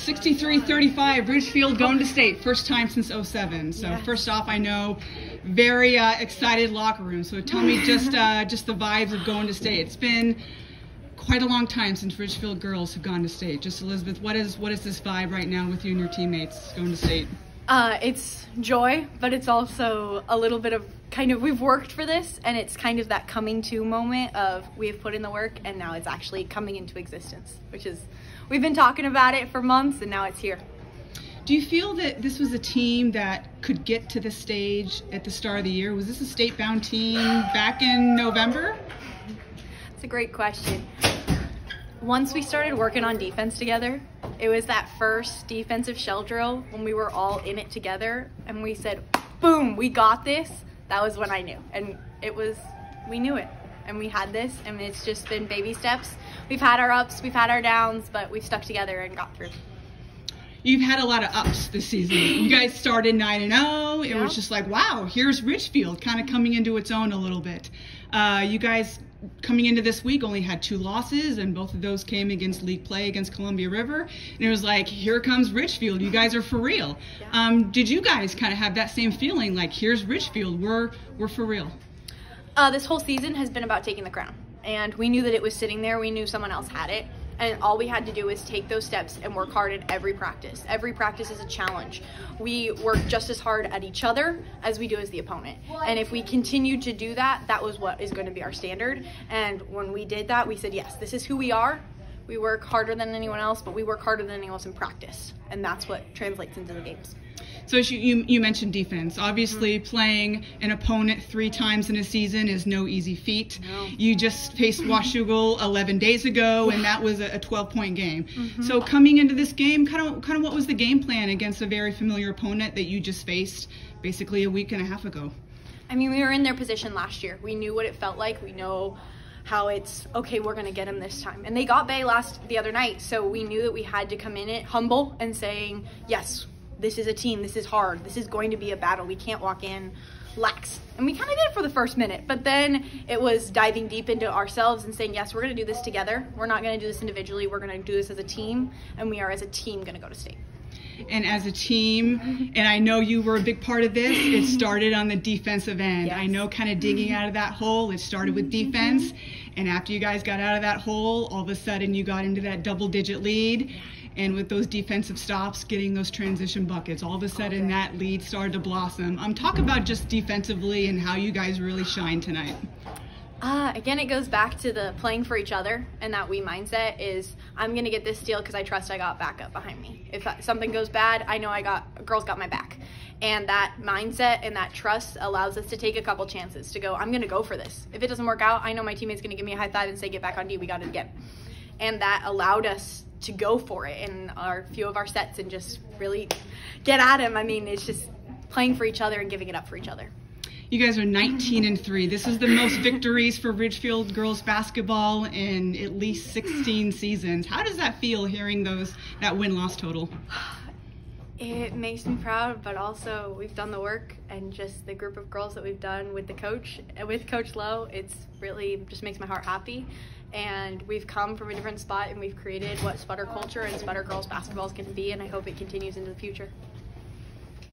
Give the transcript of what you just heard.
63-35, Ridgefield going to state, first time since '07. So Yes. First off, I know, very excited locker room. So tell me just the vibes of going to state. It's been quite a long time since Ridgefield girls have gone to state. Just Elizabeth, what is this vibe right now with you and your teammates going to state? It's joy, but it's also a little bit of we've worked for this, and it's kind of that coming to moment of we've put in the work and now it's actually coming into existence, which is, we've been talking about it for months and now it's here. Do you feel that this was a team that could get to this stage at the start of the year? Was this a state-bound team back in November? It's a great question. Once we started working on defense together, it was that first defensive shell drill when we were all in it together and we said, boom, we got this. That was when I knew. And we knew it. And we had this, and it's just been baby steps. We've had our ups, we've had our downs, but we've stuck together and got through. You've had a lot of ups this season. You guys started 9-0. It was just like, wow, here's Ridgefield kind of coming into its own a little bit. You guys coming into this week only had 2 losses, and both of those came against league play against Columbia River. And it was like, here comes Ridgefield. You guys are for real. Yeah. Did you guys kind of have that same feeling, like, here's Ridgefield, we're for real? This whole season has been about taking the crown. And we knew that it was sitting there. We knew someone else had it. And all we had to do is take those steps and work hard at every practice. Every practice is a challenge. We work just as hard at each other as we do as the opponent. And if we continue to do that, that was what is going to be our standard. And when we did that, we said, yes, this is who we are. We work harder than anyone else, but we work harder than anyone else in practice. And that's what translates into the games. So you mentioned defense. Obviously, playing an opponent 3 times in a season is no easy feat. No. You just faced Washougal 11 days ago, and that was a 12-point game. So coming into this game, kind of what was the game plan against a very familiar opponent that you just faced basically a week and a half ago? I mean, we were in their position last year. We knew what it felt like. We know how it's, okay, we're going to get them this time. And they got Bay the other night, so we knew that we had to come in it humble and saying, yes, this is a team, this is hard, this is going to be a battle, we can't walk in lax. And we kind of did for the first minute, but then it was diving deep into ourselves and saying, yes, we're going to do this together. We're not going to do this individually, we're going to do this as a team, and we are as a team going to go to state. And as a team, and I know you were a big part of this, it started on the defensive end. Yes. I know kind of digging out of that hole, it started with defense, and after you guys got out of that hole, all of a sudden you got into that double-digit lead. And with those defensive stops, getting those transition buckets, all of a sudden that lead started to blossom. Talk about just defensively and how you guys really shine tonight. Again, it goes back to the playing for each other, and that we mindset is, I'm going to get this steal because I trust I got backup behind me. If something goes bad, I know girls got my back. And that mindset and that trust allows us to take a couple chances to go, I'm going to go for this. If it doesn't work out, I know my teammate's going to give me a high five and say, get back on D, we got it again. And that allowed us to go for it in a few of our sets and just really get at him. I mean, it's just playing for each other and giving it up for each other. You guys are 19-3. This is the most victories for Ridgefield girls basketball in at least 16 seasons. How does that feel, hearing that win-loss total? It makes me proud, but also we've done the work, and just the group of girls that we've done with Coach Lowe, it's really just makes my heart happy. And we've come from a different spot, and we've created what Sputter culture and Sputter girls basketball is going to be, and I hope it continues into the future.